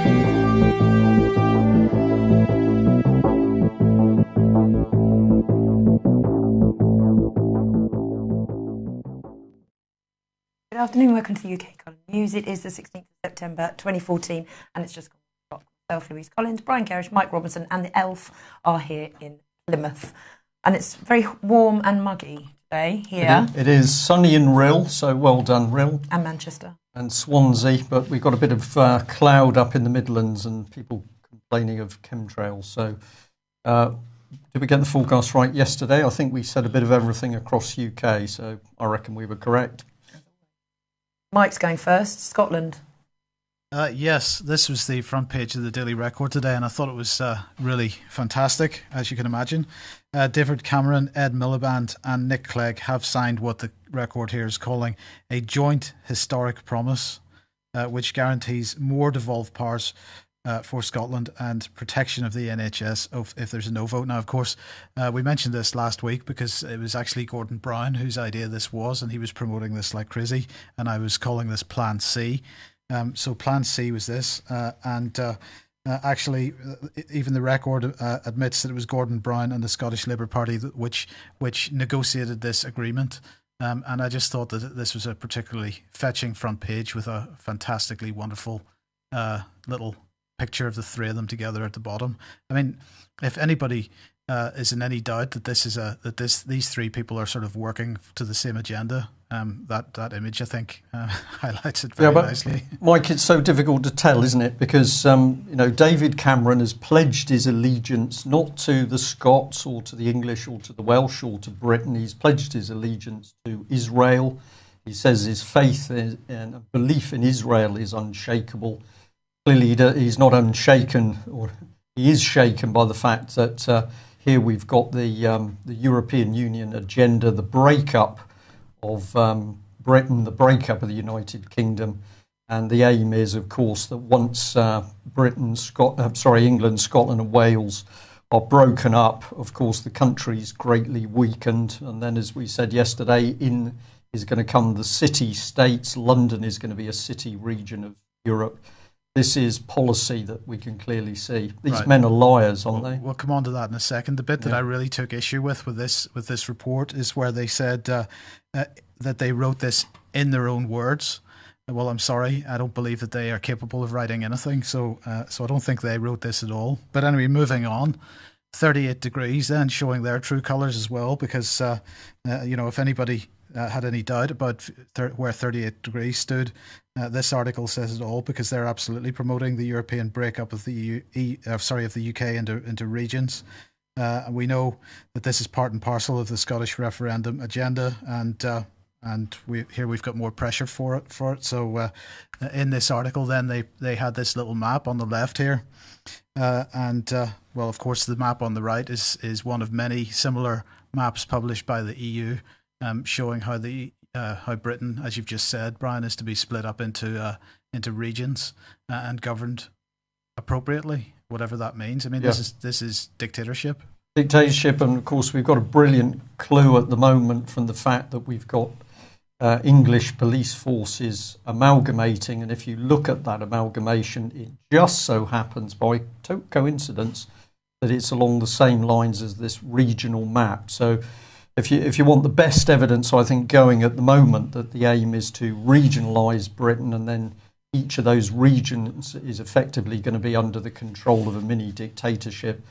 Good afternoon, welcome to the UK Column News. It is the 16th of September 2014 and it's just got myself, Louise Collins, Brian Gerrish, Mike Robinson and the Elf are here in Plymouth. And it's very warm and muggy today here. It is sunny in Rhyl, so well done Rhyl. And Manchester. And Swansea, but we've got a bit of cloud up in the Midlands and people complaining of chemtrails. So did we get the forecast right yesterday? I think we said a bit of everything across UK, so I reckon we were correct. Mike's going first. Scotland. Yes, this was the front page of the Daily Record today, and I thought it was really fantastic, as you can imagine. David Cameron, Ed Miliband and Nick Clegg have signed what the Record here is calling a joint historic promise, which guarantees more devolved powers for Scotland and protection of the NHS if there's a no vote. Now, of course, we mentioned this last week because it was actually Gordon Brown whose idea this was, and he was promoting this like crazy, and I was calling this Plan C. So Plan C was this, actually, even the Record admits that it was Gordon Brown and the Scottish Labour Party which negotiated this agreement. And I just thought that this was a particularly fetching front page with a fantastically wonderful little picture of the three of them together at the bottom. I mean, if anybody is in any doubt that these three people are sort of working to the same agenda, that image I think highlights it very nicely. Mike, it's so difficult to tell, isn't it? Because David Cameron has pledged his allegiance not to the Scots or to the English or to the Welsh or to Britain. He's pledged his allegiance to Israel. He says his faith and belief in Israel is unshakable. Clearly, he's not unshaken, or he is shaken by the fact that here we've got the European Union agenda, the breakup of Britain, the breakup of the United Kingdom, and the aim is, of course, that once England, Scotland, and Wales are broken up, of course, the country's greatly weakened, and then, as we said yesterday, in is going to come the city-states. London is going to be a city region of Europe. This is policy that we can clearly see. These men are liars, aren't they? We'll come on to that in a second. The bit that I really took issue with this report is where they said that they wrote this in their own words. Well, I'm sorry, I don't believe that they are capable of writing anything, so I don't think they wrote this at all. But anyway, moving on. 38 degrees then, showing their true colours as well, because if anybody had any doubt about where 38 degrees stood, this article says it all, because they're absolutely promoting the European breakup of the UK into regions. We know that this is part and parcel of the Scottish referendum agenda, and we've got more pressure for it. So in this article, then they had this little map on the left here, well, of course, the map on the right is one of many similar maps published by the EU. Showing how Britain, as you've just said, Brian, is to be split up into regions and governed appropriately, whatever that means. I mean, this is dictatorship. Dictatorship, and of course we've got a brilliant clue at the moment from the fact that we've got English police forces amalgamating, and if you look at that amalgamation, it just so happens by coincidence that it's along the same lines as this regional map. So if you want the best evidence, I think, going at the moment, that the aim is to regionalise Britain, and then each of those regions is effectively going to be under the control of a mini dictatorship.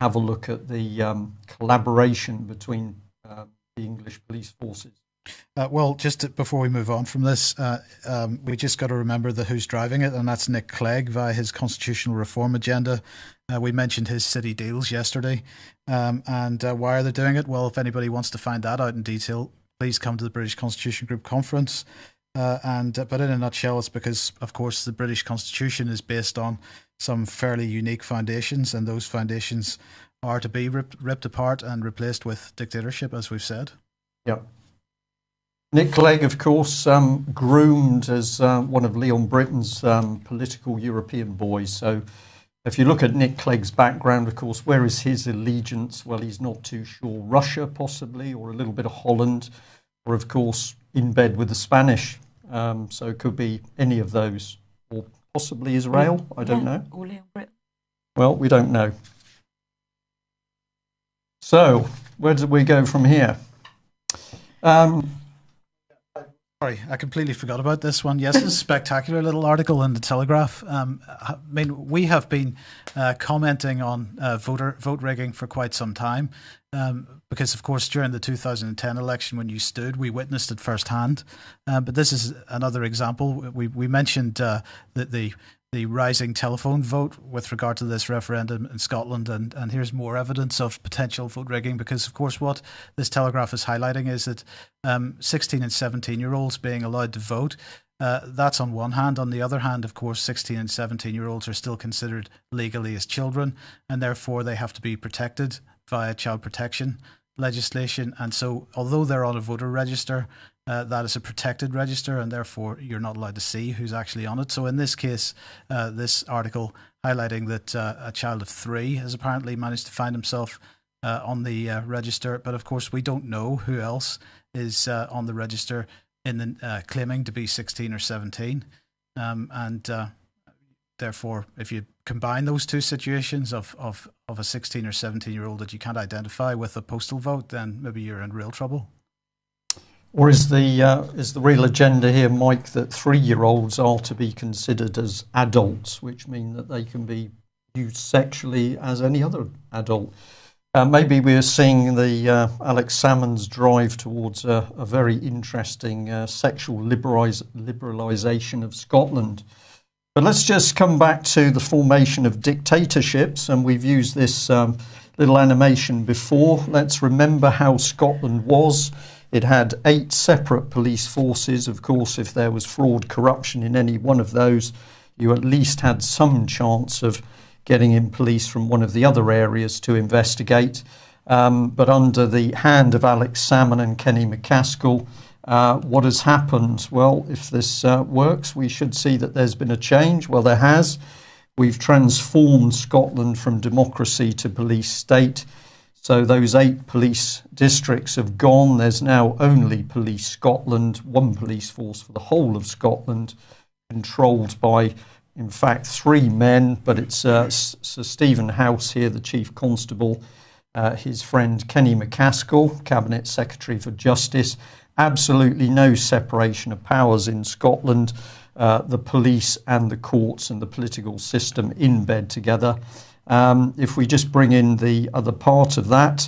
Have a look at the collaboration between the English police forces. Well, before we move on from this, we just got to remember who's driving it, and that's Nick Clegg via his constitutional reform agenda. We mentioned his city deals yesterday. And why are they doing it? Well, if anybody wants to find that out in detail, please come to the British Constitution Group conference. But in a nutshell, it's because, of course, the British Constitution is based on some fairly unique foundations, and those foundations are to be ripped apart and replaced with dictatorship, as we've said. Yeah. Nick Clegg, of course, groomed as one of Leon Britton's political European boys. So if you look at Nick Clegg's background, of course, where is his allegiance? Well, he's not too sure. Russia, possibly, or a little bit of Holland, or, of course, in bed with the Spanish. So it could be any of those, or possibly Israel. I don't know. Or Leon Britton. Well, we don't know. So, where do we go from here? Sorry, I completely forgot about this one. Yes, it's a spectacular little article in the Telegraph. I mean, we have been commenting on vote rigging for quite some time because, of course, during the 2010 election when you stood, we witnessed it firsthand. But this is another example. We mentioned the rising telephone vote with regard to this referendum in Scotland, and here's more evidence of potential vote rigging because, of course, what this Telegraph is highlighting is that 16 and 17-year-olds being allowed to vote, that's on one hand. On the other hand, of course, 16 and 17-year-olds are still considered legally as children, and therefore they have to be protected via child protection legislation. And so, although they're on a voter register, that is a protected register, and therefore you're not allowed to see who's actually on it. So in this case, this article highlighting that a child of 3 has apparently managed to find himself on the register, but of course we don't know who else is on the register in the, claiming to be 16 or 17, and therefore if you combine those two situations of a 16 or 17-year-old that you can't identify with a postal vote, then maybe you're in real trouble. Or is the real agenda here, Mike, that 3-year-olds are to be considered as adults, which mean that they can be used sexually as any other adult? Maybe we're seeing the Alex Salmond's drive towards a very interesting sexual liberalisation of Scotland. But let's just come back to the formation of dictatorships, and we've used this little animation before. Let's remember how Scotland was. It had 8 separate police forces. Of course, if there was fraud, corruption in any one of those, you at least had some chance of getting in police from one of the other areas to investigate. But under the hand of Alex Salmond and Kenny MacAskill, what has happened? Well, if this works, we should see that there's been a change. Well, there has. We've transformed Scotland from democracy to police state. So those 8 police districts have gone. There's now only Police Scotland, one police force for the whole of Scotland, controlled by, in fact, 3 men. But it's Sir Stephen House here, the Chief Constable, his friend Kenny MacAskill, Cabinet Secretary for Justice. Absolutely no separation of powers in Scotland. The police and the courts and the political system in bed together. If we just bring in the other part of that,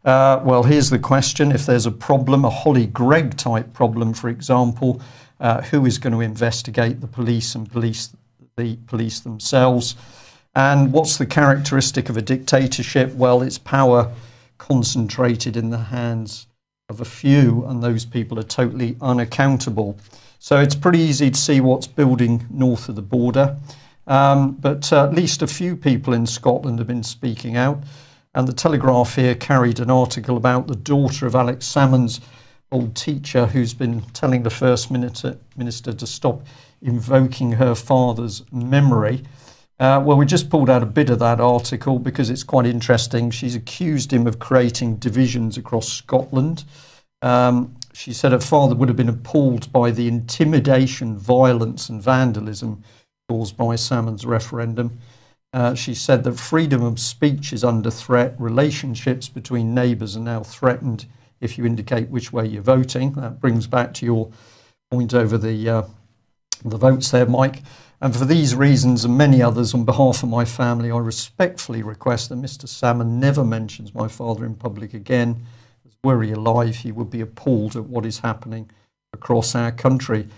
well, here's the question. If there's a problem, a Holly Gregg type problem, for example, who is going to investigate the police and the police themselves? And what's the characteristic of a dictatorship? Well, it's power concentrated in the hands of a few, and those people are totally unaccountable. So it's pretty easy to see what's building north of the border. But at least a few people in Scotland have been speaking out. And the Telegraph here carried an article about the daughter of Alex Salmond's old teacher, who's been telling the First Minister to stop invoking her father's memory. Well, we just pulled out a bit of that article because it's quite interesting. She's accused him of creating divisions across Scotland. She said her father would have been appalled by the intimidation, violence and vandalism caused by Salmond's referendum. She said that freedom of speech is under threat. Relationships between neighbours are now threatened if you indicate which way you're voting. That brings back to your point over the votes there, Mike. And for these reasons and many others, on behalf of my family, I respectfully request that Mr. Salmond never mentions my father in public again. As were he alive, he would be appalled at what is happening across our country.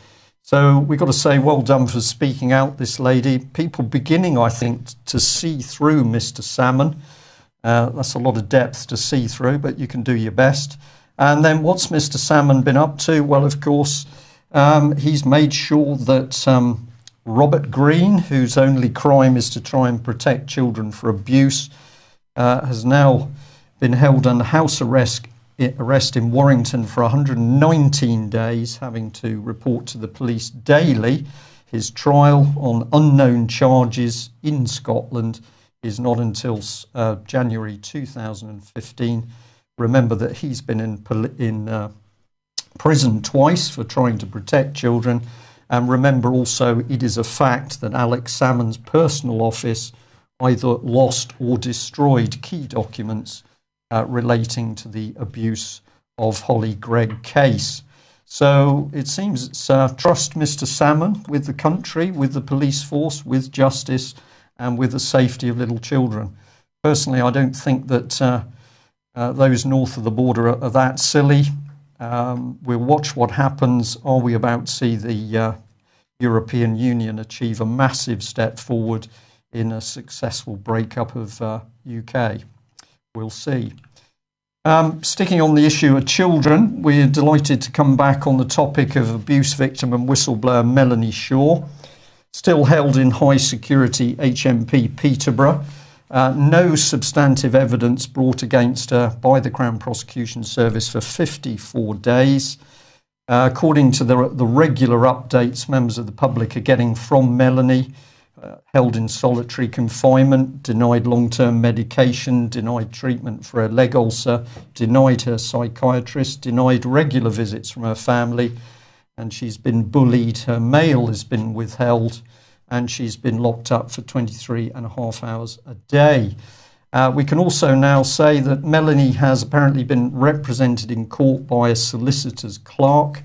So we've got to say well done for speaking out, this lady. People beginning, I think, to see through Mr. Salmond. That's a lot of depth to see through, but you can do your best. And then what's Mr. Salmond been up to? Well, of course, he's made sure that Robert Greene, whose only crime is to try and protect children for abuse, has now been held under house arrest in Warrington for 119 days, having to report to the police daily. His trial on unknown charges in Scotland is not until January 2015. Remember that he's been in prison twice for trying to protect children, And remember also, it is a fact that Alex Salmond's personal office either lost or destroyed key documents relating to the abuse of Holly Gregg case. So it seems it's trust Mr. Salmond with the country, with the police force, with justice, and with the safety of little children. Personally, I don't think that those north of the border are that silly. We'll watch what happens. Are we about to see the European Union achieve a massive step forward in a successful breakup of UK? We'll see. Sticking on the issue of children, we're delighted to come back on the topic of abuse victim and whistleblower Melanie Shaw, still held in high security HMP Peterborough. No substantive evidence brought against her by the Crown Prosecution Service for 54 days. According to the regular updates members of the public are getting from Melanie, held in solitary confinement, denied long-term medication, denied treatment for her leg ulcer, denied her psychiatrist, denied regular visits from her family, and she's been bullied. Her mail has been withheld, and she's been locked up for 23 and a half hours a day. We can also now say that Melanie has apparently been represented in court by a solicitor's clerk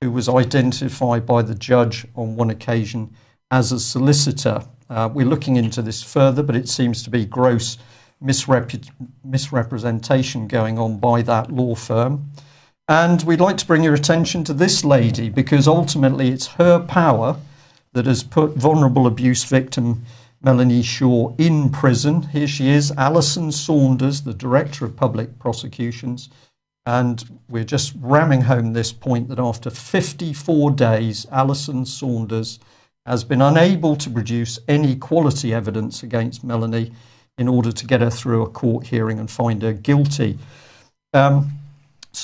who was identified by the judge on one occasion as a solicitor. We're looking into this further, but it seems to be gross misrepresentation going on by that law firm. And we'd like to bring your attention to this lady, because ultimately it's her power that has put vulnerable abuse victim Melanie Shaw in prison. Here she is, Alison Saunders, the Director of Public Prosecutions. And we're just ramming home this point that after 54 days, Alison Saunders has been unable to produce any quality evidence against Melanie in order to get her through a court hearing and find her guilty. So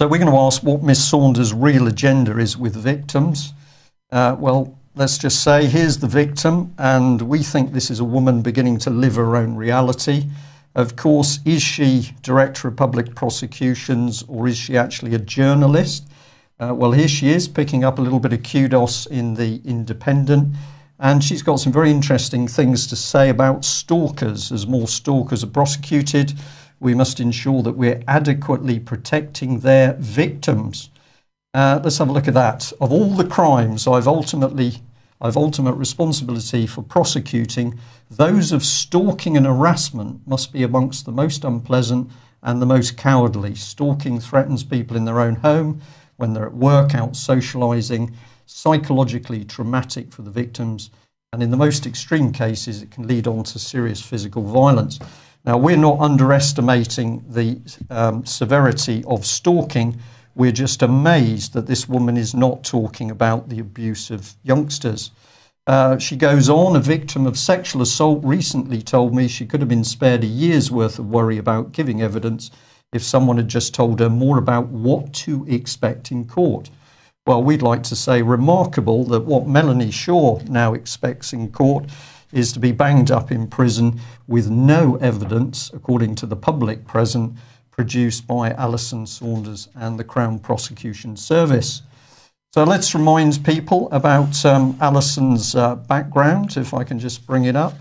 we're going to ask what Miss Saunders' real agenda is with victims. Well, let's just say here's the victim, and we think this is a woman beginning to live her own reality. Of course, is she Director of Public Prosecutions, or is she actually a journalist? Well, here she is, picking up a little bit of kudos in the Independent, and she's got some very interesting things to say about stalkers. As more stalkers are prosecuted, we must ensure that we're adequately protecting their victims. Let's have a look at that. Of all the crimes I've ultimate responsibility for prosecuting, those of stalking and harassment must be amongst the most unpleasant and the most cowardly. Stalking threatens people in their own home, when they're at work, out socialising, psychologically traumatic for the victims, and in the most extreme cases it can lead on to serious physical violence. Now, we're not underestimating the severity of stalking. We're just amazed that this woman is not talking about the abuse of youngsters. She goes on, a victim of sexual assault recently told me she could have been spared a year's worth of worry about giving evidence if someone had just told her more about what to expect in court. Well, we'd like to say remarkable that what Melanie Shaw now expects in court is to be banged up in prison with no evidence, according to the public present, produced by Alison Saunders and the Crown Prosecution Service. So let's remind people about Alison's background, if I can just bring it up.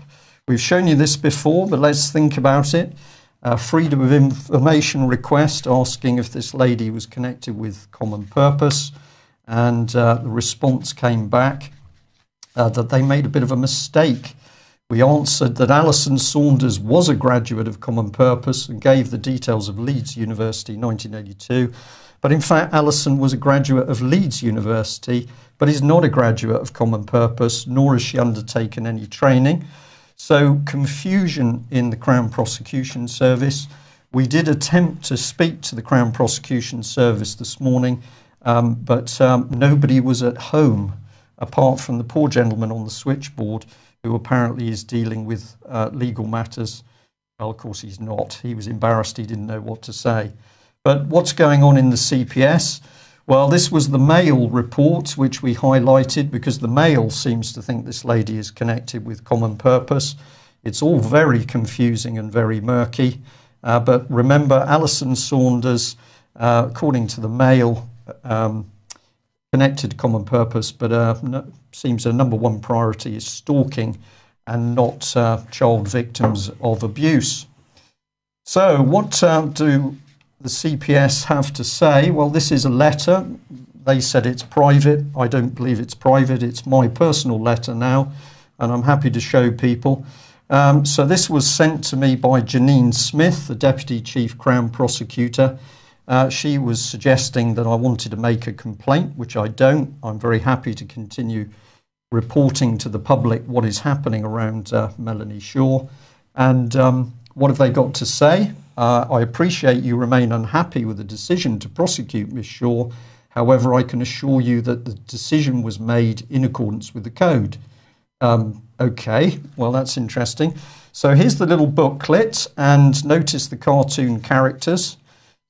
We've shown you this before, but let's think about it. Freedom of information request asking if this lady was connected with Common Purpose, and the response came back that they made a bit of a mistake. We answered that Alison Saunders was a graduate of Common Purpose and gave the details of Leeds University 1982. But in fact, Alison was a graduate of Leeds University, but is not a graduate of Common Purpose, nor has she undertaken any training. So confusion in the Crown Prosecution Service. We did attempt to speak to the Crown Prosecution Service this morning, but nobody was at home, apart from the poor gentleman on the switchboard, who apparently is dealing with legal matters. Well, of course he's not. He was embarrassed. He didn't know what to say. But what's going on in the CPS? Well, this was the Mail report, which we highlighted because the Mail seems to think this lady is connected with Common Purpose. It's all very confusing and very murky. But remember, Alison Saunders, according to the Mail, connected common purpose, but seems her number one priority is stalking and not child victims of abuse. So what do the CPS have to say? Well, this is a letter. They said it's private. I don't believe it's private. It's my personal letter now, and I'm happy to show people. So this was sent to me by Janine Smith, the Deputy Chief Crown Prosecutor. She was suggesting that I wanted to make a complaint, which I don't. I'm very happy to continue reporting to the public what is happening around Melanie Shaw. And what have they got to say? I appreciate you remain unhappy with the decision to prosecute Ms. Shaw. However, I can assure you that the decision was made in accordance with the code. Okay, well, that's interesting. So here's the little booklet, and notice the cartoon characters.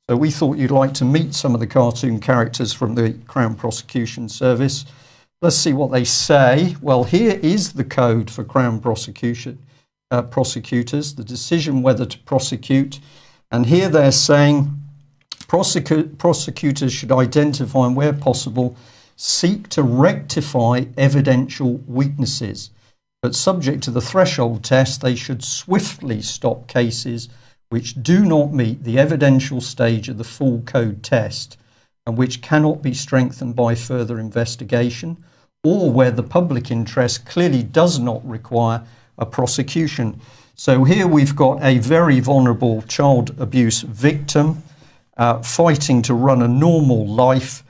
So we thought you'd like to meet some of the cartoon characters from the Crown Prosecution Service. Let's see what they say. Well, here is the code for Crown prosecutors, the decision whether to prosecute. And here they're saying prosecutors should identify and, where possible, seek to rectify evidential weaknesses. But subject to the threshold test, they should swiftly stop cases which do not meet the evidential stage of the full code test and which cannot be strengthened by further investigation, or where the public interest clearly does not require a prosecution. So here we've got a very vulnerable child abuse victim fighting to run a normal life.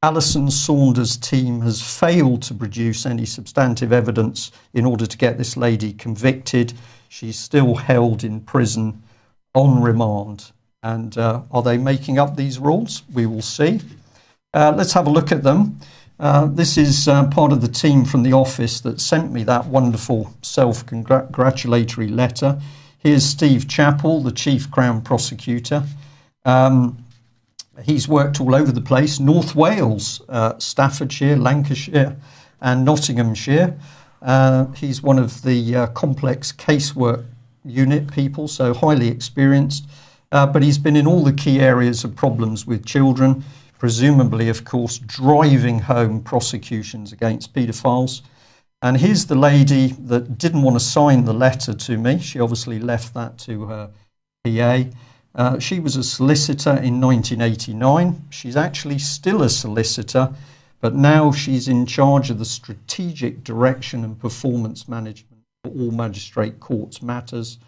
Alison Saunders' team has failed to produce any substantive evidence in order to get this lady convicted. She's still held in prison on remand. And are they making up these rules? We will see. Let's have a look at them. This is part of the team from the office that sent me that wonderful self-congratulatory letter. Here's Steve Chappell, the Chief Crown Prosecutor. He's worked all over the place: North Wales, Staffordshire, Lancashire and Nottinghamshire. He's one of the complex casework unit people, so highly experienced. But he's been in all the key areas of problems with children, presumably, of course, driving home prosecutions against paedophiles. And here's the lady that didn't want to sign the letter to me. She obviously left that to her PA. She was a solicitor in 1989. She's actually still a solicitor, but now she's in charge of the strategic direction and performance management for all magistrate courts matters.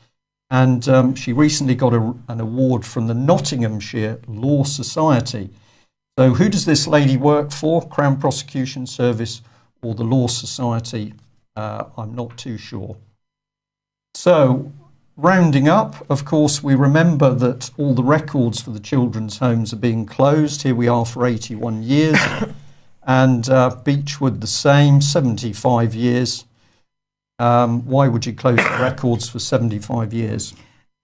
And she recently got an award from the Nottinghamshire Law Society. So who does this lady work for? Crown Prosecution Service or the Law Society? I'm not too sure. So, rounding up, of course, we remember that all the records for the children's homes are being closed. Here we are for 81 years. And Beechwood the same, 75 years. Why would you close the records for 75 years?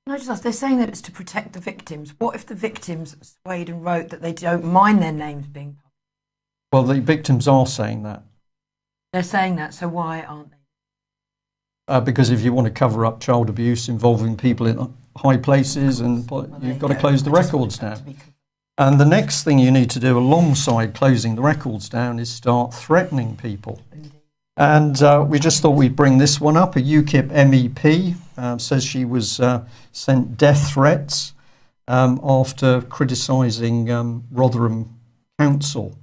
Can I just ask, they're saying that it's to protect the victims. What if the victims swayed and wrote that they don't mind their names being published? Well, the victims are saying that. They're saying that, so why aren't they? Because if you want to cover up child abuse involving people in high places, and you've got to close the records down. And the next thing you need to do alongside closing the records down is start threatening people. And we just thought we'd bring this one up. A UKIP MEP says she was sent death threats after criticising Rotherham Council.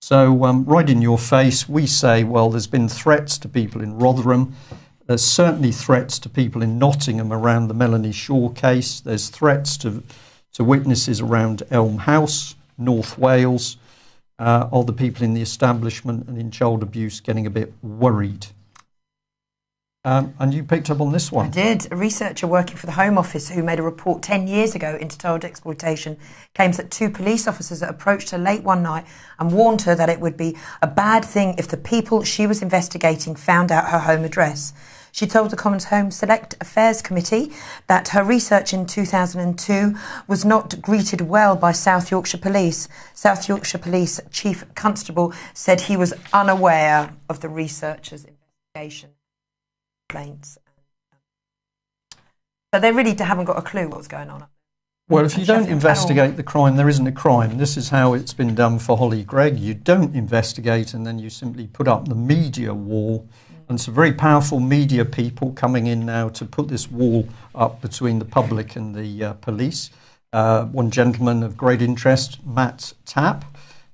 So right in your face, we say, well, there's been threats to people in Rotherham. There's certainly threats to people in Nottingham around the Melanie Shaw case. There's threats to witnesses around Elm House, North Wales. Are the people in the establishment and in child abuse getting a bit worried? And you picked up on this one. I did. A researcher working for the Home Office who made a report 10 years ago into child exploitation claims that 2 police officers approached her late one night and warned her that it would be a bad thing if the people she was investigating found out her home address. She told the Commons Home Select Affairs Committee that her research in 2002 was not greeted well by South Yorkshire Police. South Yorkshire Police Chief Constable said he was unaware of the researcher's investigation complaints. So they really haven't got a clue what's going on. Well, if you don't Sheffield at all. investigate the crime, there isn't a crime. This is how it's been done for Holly Gregg. You don't investigate, and then you simply put up the media wall. And some very powerful media people coming in now to put this wall up between the public and the police. One gentleman of great interest, Matt Tapp.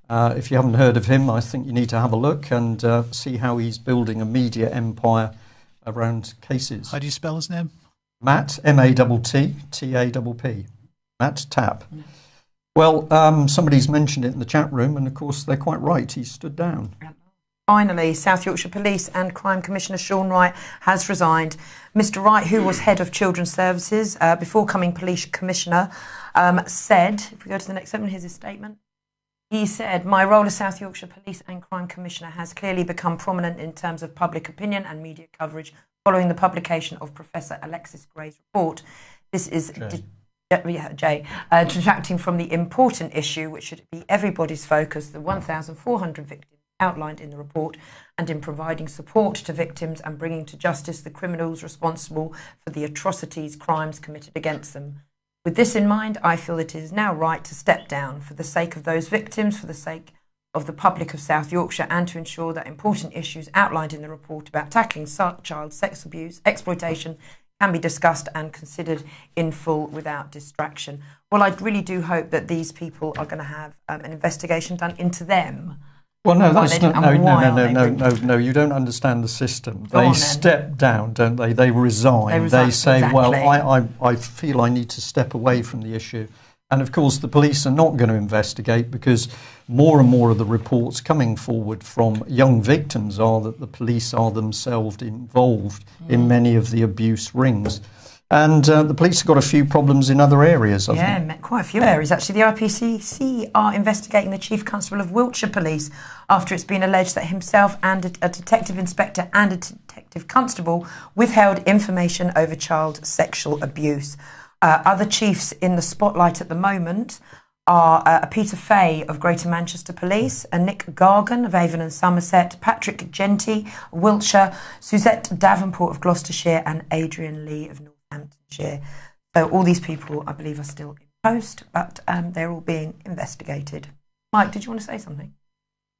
If you haven't heard of him, I think you need to have a look and see how he's building a media empire around cases. How do you spell his name? Matt, M-A-T-T, T-A-P-P. Matt Tapp. Well, somebody's mentioned it in the chat room, and of course they're quite right. He stood down. Finally, South Yorkshire Police and Crime Commissioner Sean Wright has resigned. Mr. Wright, who was head of Children's Services before becoming Police Commissioner, said, if we go to the next segment, here's his statement. He said, "My role as South Yorkshire Police and Crime Commissioner has clearly become prominent in terms of public opinion and media coverage following the publication of Professor Alexis Gray's report. This is detracting from the important issue, which should be everybody's focus, the 1,400 victims outlined in the report, and in providing support to victims and bringing to justice the criminals responsible for the atrocities, crimes committed against them. With this in mind, I feel it is now right to step down for the sake of those victims, for the sake of the public of South Yorkshire, and to ensure that important issues outlined in the report about tackling child sex abuse, exploitation, can be discussed and considered in full without distraction." Well, I really do hope that these people are going to have an investigation done into them. Well, no, Why that's they not, didn't- no, and no, why no, aren't no, they no, no, you don't understand the system. Go on They then. step down, don't they? They resign. They resign, They say, exactly. well, I feel I need to step away from the issue. And of course, the police are not going to investigate, because more and more of the reports coming forward from young victims are that the police are themselves involved in many of the abuse rings. And the police have got a few problems in other areas, I think. Yeah, quite a few areas. Actually, the IPCC are investigating the Chief Constable of Wiltshire Police after it's been alleged that himself and a detective inspector and a detective constable withheld information over child sexual abuse. Other chiefs in the spotlight at the moment are Peter Fay of Greater Manchester Police, Nick Gargan of Avon and Somerset, Patrick Genty of Wiltshire, Suzette Davenport of Gloucestershire, and Adrian Lee of Northamptonshire. So all these people, I believe, are still in post, but they're all being investigated. Mike, did you want to say something?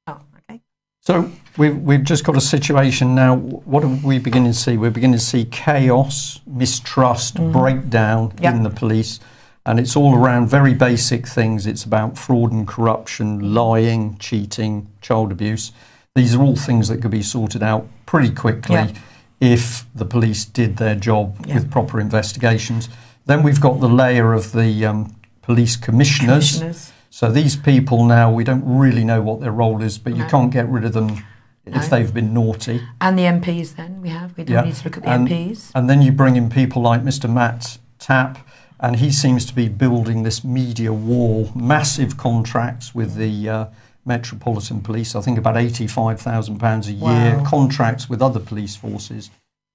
Oh, okay. So we've just got a situation now. What are we beginning to see? We're beginning to see chaos, mistrust, breakdown in the police. And it's all around very basic things. It's about fraud and corruption, lying, cheating, child abuse. These are all things that could be sorted out pretty quickly if the police did their job with proper investigations. Then we've got the layer of the police commissioners. So these people now, we don't really know what their role is, but you can't get rid of them if they've been naughty. And the MPs then, we don't need to look at the MPs. And then you bring in people like Mr. Matt Tapp, and he seems to be building this media wall, massive contracts with the Metropolitan Police, I think about £85,000 a year, contracts with other police forces.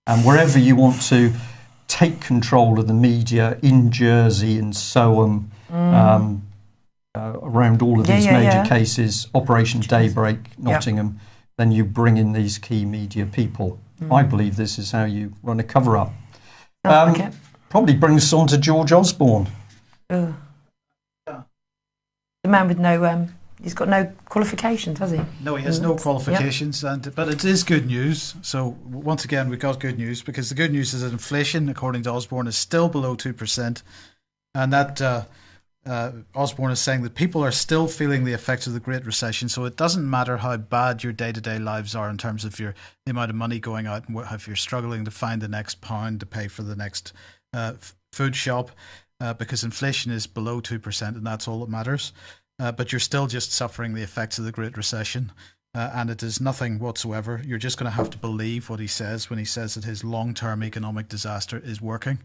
And wherever you want to take control of the media in Jersey and Soham, around all of these major cases, Operation Daybreak, Nottingham, then you bring in these key media people. I believe this is how you run a cover-up. Probably brings us on to George Osborne. The man with no, he's got no qualifications, has he? No, he has no qualifications, but it is good news. So once again, we've got good news, because the good news is that inflation, according to Osborne, is still below 2%, and that Osborne is saying that people are still feeling the effects of the Great Recession. So it doesn't matter how bad your day-to-day lives are in terms of the amount of money going out, and if you're struggling to find the next pound to pay for the next food shop, because inflation is below 2%, and that's all that matters. But you're still just suffering the effects of the Great Recession, and it is nothing whatsoever. You're just going to have to believe what he says when he says that his long-term economic disaster is working.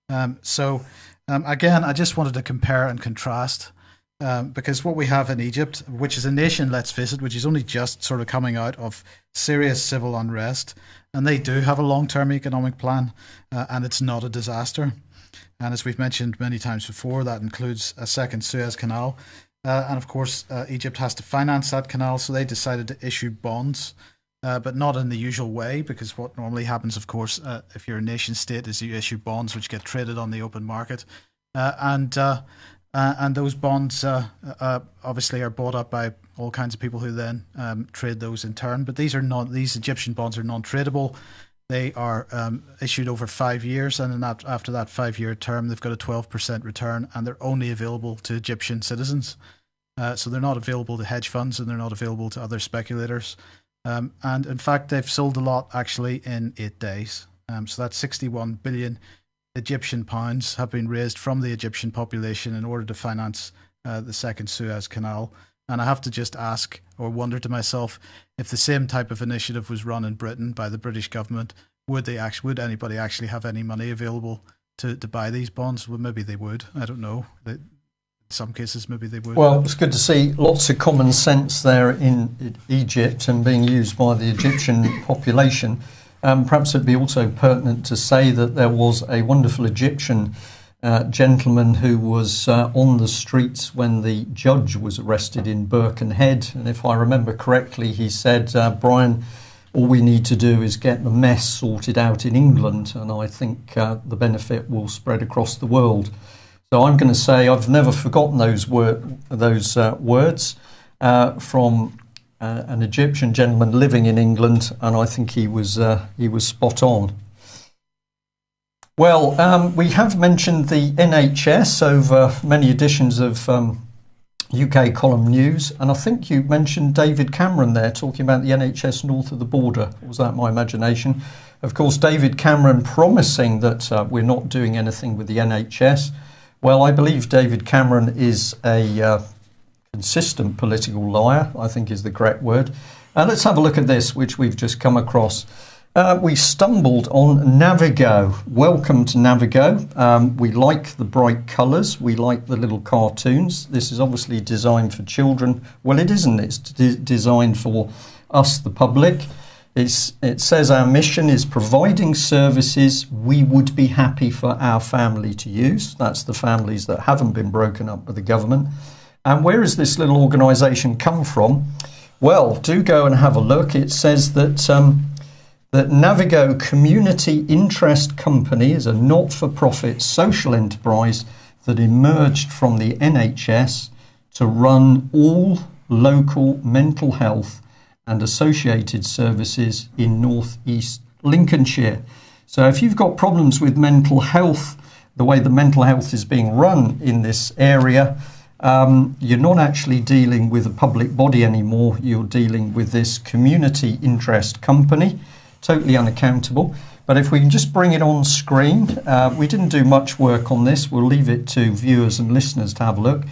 Again, I just wanted to compare and contrast, because what we have in Egypt, which is a nation, let's face it, which is only just sort of coming out of serious civil unrest, and they do have a long-term economic plan, and it's not a disaster. And as we've mentioned many times before, that includes a second Suez Canal. And of course, Egypt has to finance that canal, so they decided to issue bonds, but not in the usual way, because what normally happens, of course, if you're a nation state, is you issue bonds which get traded on the open market. and those bonds obviously are bought up by all kinds of people who then trade those in turn. But these Egyptian bonds are non-tradable. They are issued over 5 years, and after that 5-year term, they've got a 12% return, and they're only available to Egyptian citizens. So they're not available to hedge funds, and they're not available to other speculators. And in fact, they've sold a lot actually in 8 days. So that's 61 billion Egyptian pounds have been raised from the Egyptian population in order to finance the second Suez Canal. And I have to just ask or wonder to myself, if the same type of initiative was run in Britain by the British government, would anybody actually have any money available to buy these bonds? Well, maybe they would. I don't know. In some cases, maybe they would. Well, it's good to see lots of common sense there in Egypt and being used by the Egyptian population. Perhaps it'd be also pertinent to say that there was a wonderful Egyptian gentleman who was on the streets when the judge was arrested in Birkenhead. And if I remember correctly, he said, Brian, all we need to do is get the mess sorted out in England, and I think the benefit will spread across the world. So I'm going to say I've never forgotten those words from an Egyptian gentleman living in England, and I think he was spot on. Well, we have mentioned the NHS over many editions of UK Column News, and I think you mentioned David Cameron there talking about the NHS north of the border. Or was that my imagination? Of course, David Cameron promising that we're not doing anything with the NHS. Well, I believe David Cameron is a consistent political liar, I think is the correct word. Let's have a look at this, which we've just come across. We stumbled on Navigo. Welcome to Navigo. We like the bright colours. We like the little cartoons. This is obviously designed for children. Well, it isn't. It's designed for us, the public. It says our mission is providing services we would be happy for our family to use. That's the families that haven't been broken up by the government. And where has this little organisation come from? Well, do go and have a look. It says that Navigo Community Interest Company is a not-for-profit social enterprise that emerged from the NHS to run all local mental health and associated services in North East Lincolnshire. So if you've got problems with mental health, the way the mental health is being run in this area, you're not actually dealing with a public body anymore. You're dealing with this community interest company, totally unaccountable. But if we can just bring it on screen, we didn't do much work on this. We'll leave it to viewers and listeners to have a look.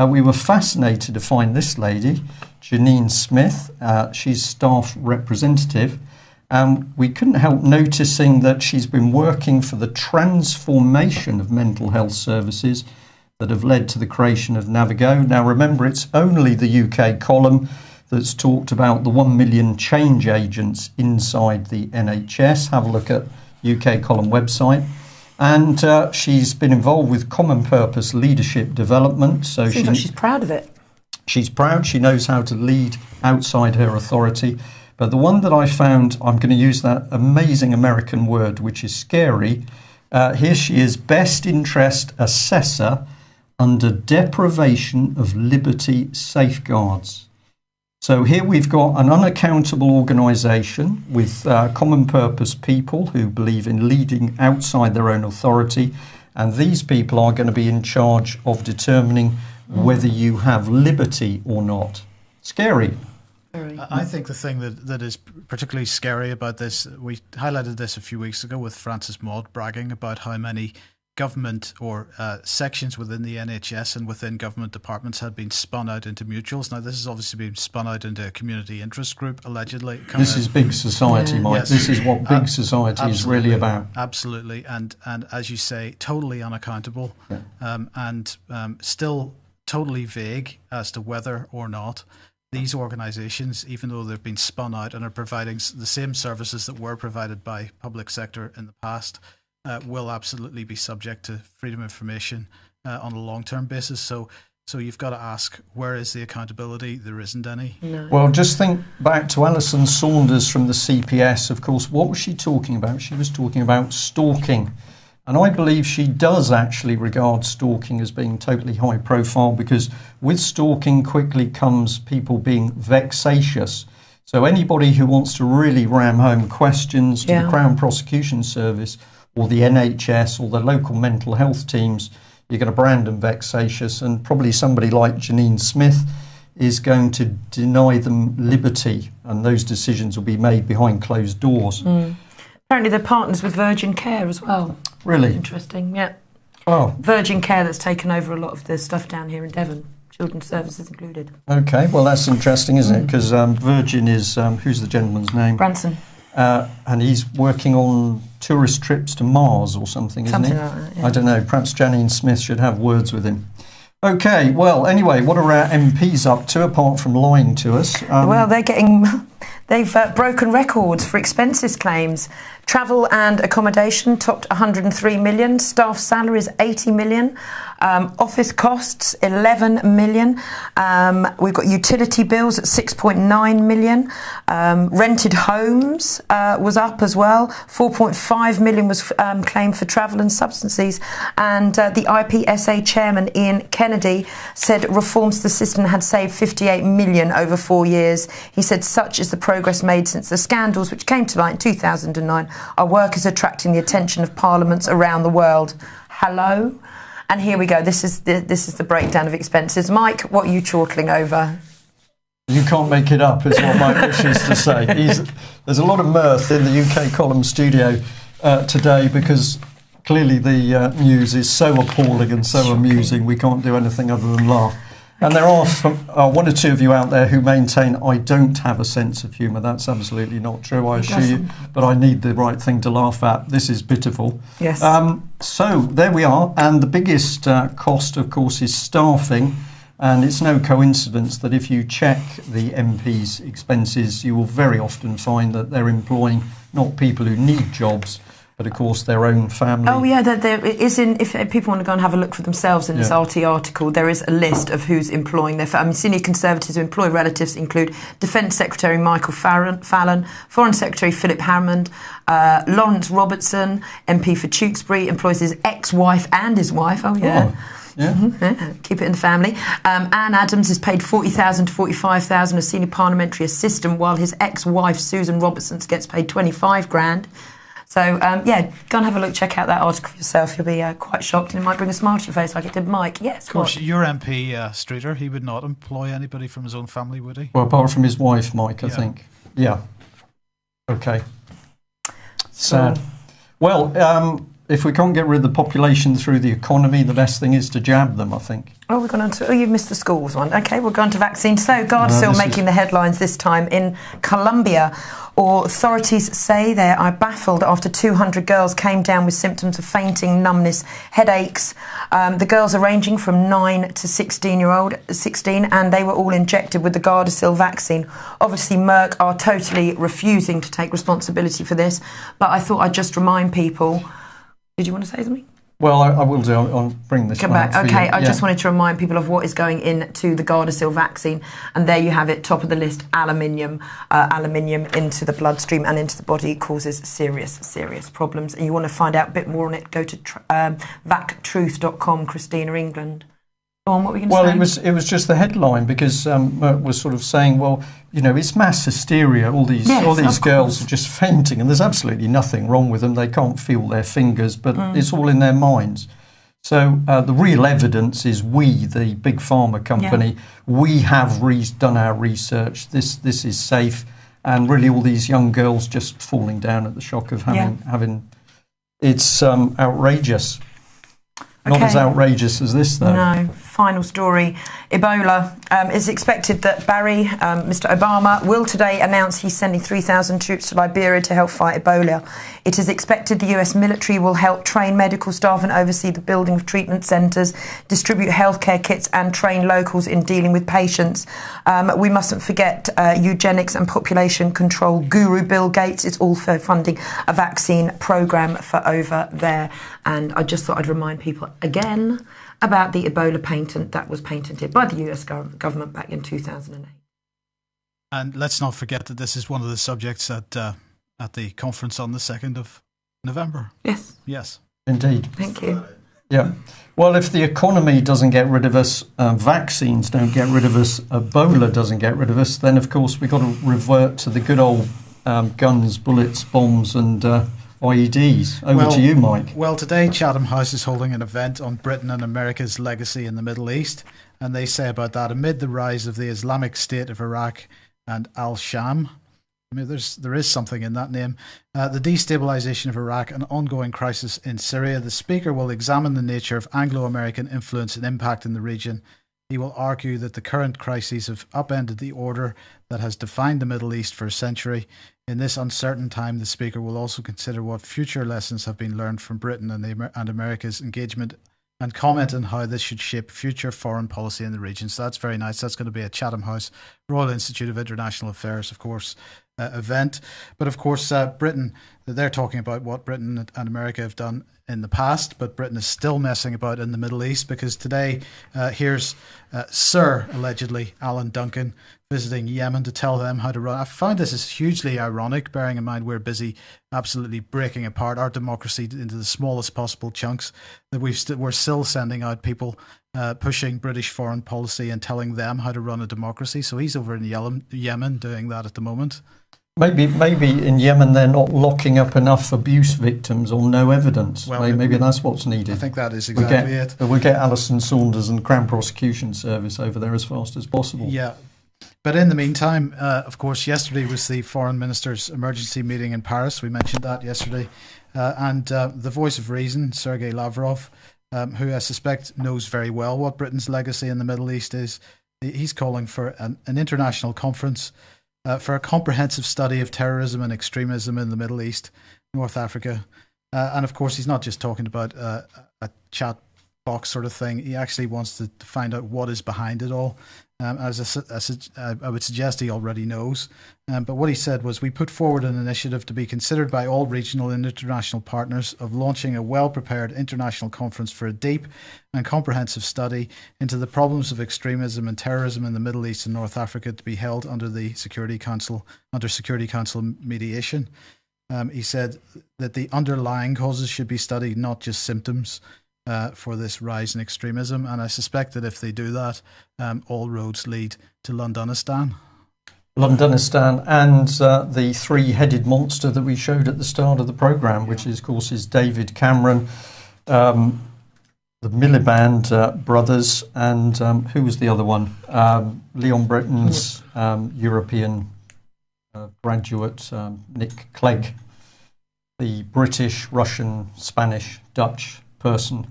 We were fascinated to find this lady, Janine Smith. She's staff representative. We couldn't help noticing that she's been working for the transformation of mental health services that have led to the creation of Navigo. Now, remember, it's only the UK column that's talked about the 1 million change agents inside the NHS. Have a look at UK column website. And she's been involved with common purpose leadership development. So seems like she's proud of it. She's proud. She knows how to lead outside her authority. But the one that I found, I'm going to use that amazing American word, which is scary. Here she is, best interest assessor under deprivation of liberty safeguards. So here we've got an unaccountable organisation with common purpose people who believe in leading outside their own authority, and these people are going to be in charge of determining whether you have liberty or not. Scary. I think the thing that is particularly scary about this, we highlighted this a few weeks ago with Francis Maud bragging about how many government or sections within the NHS and within government departments had been spun out into mutuals. Now, this has obviously been spun out into a community interest group, allegedly. This is big society, Mike. Yes. This is what big society is really about. Absolutely. And as you say, totally unaccountable, and still totally vague as to whether or not these organisations, even though they've been spun out and are providing the same services that were provided by public sector in the past, will absolutely be subject to freedom of information on a long-term basis. So you've got to ask, where is the accountability? There isn't any. No. Well, just think back to Alison Saunders from the CPS. Of course, what was she talking about? She was talking about stalking. And I believe she does actually regard stalking as being totally high profile, because with stalking quickly comes people being vexatious. So anybody who wants to really ram home questions to the Crown Prosecution Service or the NHS or the local mental health teams, you're going to brand them vexatious, and probably somebody like Janine Smith is going to deny them liberty, and those decisions will be made behind closed doors. Apparently they're partners with Virgin Care as well. Really? Interesting, yeah. Oh. Virgin Care that's taken over a lot of the stuff down here in Devon, children's services included. Okay, well that's interesting, isn't it? Because Virgin is, who's the gentleman's name? Branson. And he's working on tourist trips to Mars or something, isn't he? Something like that, yeah. I don't know, perhaps Janine Smith should have words with him. Okay, well, anyway, what are our MPs up to, apart from lying to us? Well, they've broken records for expenses claims. Travel and accommodation topped 103 million. Staff salaries 80 million. Office costs 11 million. We've got utility bills at 6.9 million. Rented homes was up as well. 4.5 million was claimed for travel and substances. And the IPSA chairman Ian Kennedy said reforms to the system had saved 58 million over 4 years. He said such is the progress made since the scandals which came to light in 2009. Our work is attracting the attention of parliaments around the world. Hello? And here we go. This is the breakdown of expenses. Mike, what are you chortling over? You can't make it up, is what Mike wishes to say. There's a lot of mirth in the UK column studio today, because clearly the news is so appalling and so amusing, we can't do anything other than laugh. And there are one or two of you out there who maintain I don't have a sense of humour. That's absolutely not true, I assure you. But I need the right thing to laugh at. This is pitiful. Yes. So there we are. And the biggest cost, of course, is staffing. And it's no coincidence that if you check the MP's expenses, you will very often find that they're employing not people who need jobs, but of course their own family. Oh yeah, there is if people want to go and have a look for themselves in this RT article, there is a list of who's employing their senior Conservatives who employ relatives include Defence Secretary Michael Fallon, Foreign Secretary Philip Hammond, Lawrence Robertson, MP for Tewkesbury, employs his ex-wife and his wife. Oh yeah. Oh. Yeah. Keep it in the family. Anne Adams is paid 40,000 to 45,000 as senior parliamentary assistant, while his ex-wife Susan Robertson gets paid 25 grand. So, go and have a look, check out that article for yourself. You'll be quite shocked, and it might bring a smile to your face like it did Mike. Yes, of course, your MP, Streeter, he would not employ anybody from his own family, would he? Well, apart from his wife, Mike, I think. Yeah. Okay. Sad. Well, if we can't get rid of the population through the economy, the best thing is to jab them, I think. Oh, we've gone on to... Oh, you've missed the schools one. OK, we'll go on to vaccines. So, Gardasil making the headlines this time in Colombia. Authorities say they are baffled after 200 girls came down with symptoms of fainting, numbness, headaches. The girls are ranging from 9 to 16, and they were all injected with the Gardasil vaccine. Obviously, Merck are totally refusing to take responsibility for this, but I thought I'd just remind people... Did you want to say something? Well, I will do. I'll bring this Come back. OK, I just wanted to remind people of what is going into the Gardasil vaccine. And there you have it, top of the list, aluminium. Aluminium into the bloodstream and into the body causes serious problems. And you want to find out a bit more on it, go to vactruth.com, Christina England. Go on, what were you going to say? Well, it was just the headline, because Merck was sort of saying, well, you know, it's mass hysteria. All these girls are just fainting, and there's absolutely nothing wrong with them. They can't feel their fingers, but it's all in their minds. So the real evidence is we, the big pharma company, we have done our research. This is safe, and really all these young girls just falling down at the shock of having it's outrageous. Not as outrageous as this, though. No. Final story. Ebola. It's expected that Mr. Obama, will today announce he's sending 3,000 troops to Liberia to help fight Ebola. It is expected the US military will help train medical staff and oversee the building of treatment centres, distribute healthcare kits and train locals in dealing with patients. We mustn't forget eugenics and population control guru Bill Gates is also funding a vaccine programme for over there. And I just thought I'd remind people again about the Ebola patent that was patented by the US government back in 2008. And let's not forget that this is one of the subjects at the conference on the 2nd of November. Yes. Yes. Indeed. Thank you. Yeah. Well, if the economy doesn't get rid of us, vaccines don't get rid of us, Ebola doesn't get rid of us, then of course we've got to revert to the good old guns, bullets, bombs and IEDs. Over to you, Mike. Well, today Chatham House is holding an event on Britain and America's legacy in the Middle East. And they say about that, amid the rise of the Islamic State of Iraq and Al-Sham. I mean, there is something in that name. The destabilization of Iraq and ongoing crisis in Syria. The speaker will examine the nature of Anglo-American influence and impact in the region. He will argue that the current crises have upended the order that has defined the Middle East for a century. In this uncertain time, the speaker will also consider what future lessons have been learned from Britain and America's engagement, and comment on how this should shape future foreign policy in the region. So that's very nice. That's going to be at Chatham House, Royal Institute of International Affairs, of course, event. But of course, Britain, they're talking about what Britain and America have done in the past, but Britain is still messing about in the Middle East, because today here's Sir, allegedly, Alan Duncan visiting Yemen to tell them how to run. I find this is hugely ironic, bearing in mind we're busy absolutely breaking apart our democracy into the smallest possible chunks, that we're still sending out people pushing British foreign policy and telling them how to run a democracy. So he's over in Yemen doing that at the moment. Maybe in Yemen they're not locking up enough abuse victims on no evidence. Well, maybe that's what's needed. I think that is exactly it. We'll get Alison Saunders and Crown Prosecution Service over there as fast as possible. Yeah. But in the meantime, of course, yesterday was the Foreign Ministers' emergency meeting in Paris. We mentioned that yesterday. And the voice of reason, Sergei Lavrov, who I suspect knows very well what Britain's legacy in the Middle East is, he's calling for an international conference for a comprehensive study of terrorism and extremism in the Middle East, North Africa. And of course, he's not just talking about a chat box sort of thing. He actually wants to find out what is behind it all. As I would suggest he already knows. But what he said was, we put forward an initiative to be considered by all regional and international partners of launching a well-prepared international conference for a deep and comprehensive study into the problems of extremism and terrorism in the Middle East and North Africa, to be held under the Security Council mediation. He said that the underlying causes should be studied, not just symptoms, for this rise in extremism. And I suspect that if they do that, all roads lead to Londonistan. Londonistan and the three-headed monster that we showed at the start of the programme, which is, of course, is David Cameron, the Miliband brothers, and who was the other one? Leon Britton's European graduate, Nick Clegg, the British, Russian, Spanish, Dutch person.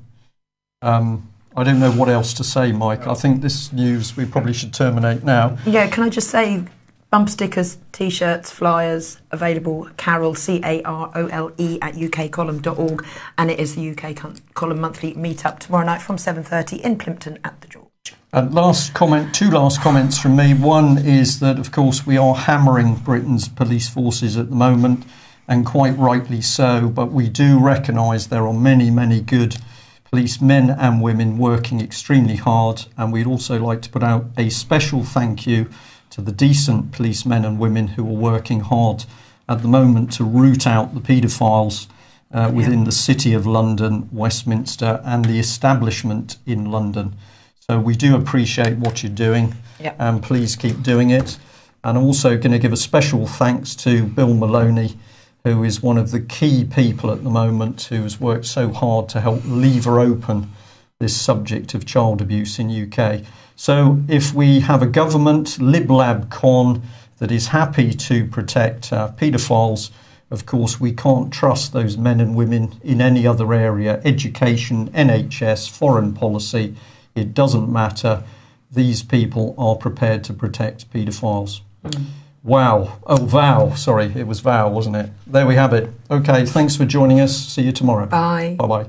I don't know what else to say, Mike. I think this news we probably should terminate now. Yeah, can I just say, bumper stickers, T-shirts, flyers available. Carol, CAROLE at ukcolumn.org, and it is the UK Column monthly meetup tomorrow night from 7:30 in Plimpton at the George. Two last comments from me. One is that, of course, we are hammering Britain's police forces at the moment, and quite rightly so, but we do recognise there are many, many good policemen and women working extremely hard, and we'd also like to put out a special thank you to the decent policemen and women who are working hard at the moment to root out the paedophiles within the City of London, Westminster, and the establishment in London. So we do appreciate what you're doing, and please keep doing it. And I'm also going to give a special thanks to Bill Maloney, who is one of the key people at the moment who has worked so hard to help lever open this subject of child abuse in UK. So if we have a government, lib-lab con, that is happy to protect paedophiles, of course we can't trust those men and women in any other area, education, NHS, foreign policy, it doesn't matter. These people are prepared to protect paedophiles. Wow. Oh, Val. Sorry, it was Val, wasn't it? There we have it. Okay, thanks for joining us. See you tomorrow. Bye. Bye-bye.